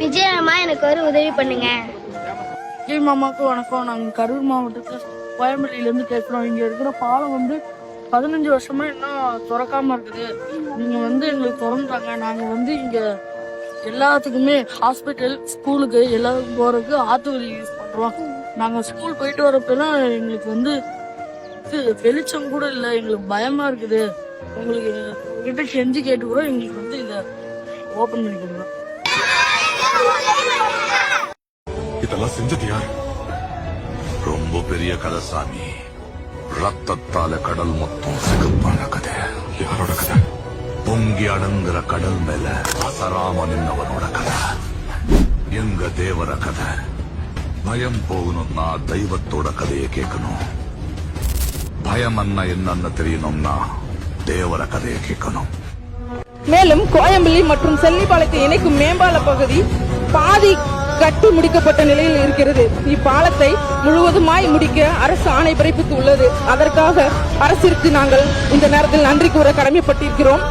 விஜய் மாமா எனக்கு ஒரு உதவி பண்ணுங்க. விஜய் மாமாவுக்கு வணக்கம். நாங்கள் கரூர் மாவட்டத்தில் கோயம்பேட்டிலேருந்து பேசுகிறோம். இங்கே இருக்கிற பாலம் 15 வருஷமா இன்னும் திறக்காம இருக்குது. நீங்கள் எங்களுக்கு திறந்துட்டாங்க. நாங்கள் இங்கே எல்லாத்துக்குமே ஹாஸ்பிட்டல், ஸ்கூலுக்கு எல்லாருக்கும் போகிறதுக்கு ஆற்று வழி யூஸ் பண்ணுறோம். நாங்கள் ஸ்கூல் போயிட்டு வரப்பெல்லாம் எங்களுக்கு வெளிச்சம் கூட இல்லை. எங்களுக்கு பயமா இருக்குது. உங்களுக்கு கிட்ட செஞ்சு கேட்டுக்கிறோம். எங்களுக்கு இதை ஓபன் பண்ணி கொடுங்க. இதெல்லாம் செஞ்சது யார்? ரொம்ப பெரிய கதை சாமி. ரத்தத்தால கடல் மொத்தம் சிகப்பான கதை. யாரோட கதை? பொங்கி அடங்குற கடல் மேல அசராம நின்னவரோட கதை. எங்க தேவர கதை. பயம் போகணும்னா தெய்வத்தோட கதையை கேட்கணும். பயம் என்னன்னு தெரியணும்னா தேவர கதையை கேட்கணும். மேலும் கோயம்பள்ளி மற்றும் செல்லிப்பாலத்தை இணைக்கும் மேம்பால பகுதி பாதி கட்டி முடிக்கப்பட்ட நிலையில் இருக்கிறது. இப்பாலத்தை முழுவதுமாய் முடிக்க அரசு ஆணை பிறப்பித்து உள்ளது. அதற்காக அரசிற்கு நாங்கள் இந்த நேரத்தில் நன்றி கூற கடமைப்பட்டிருக்கிறோம்.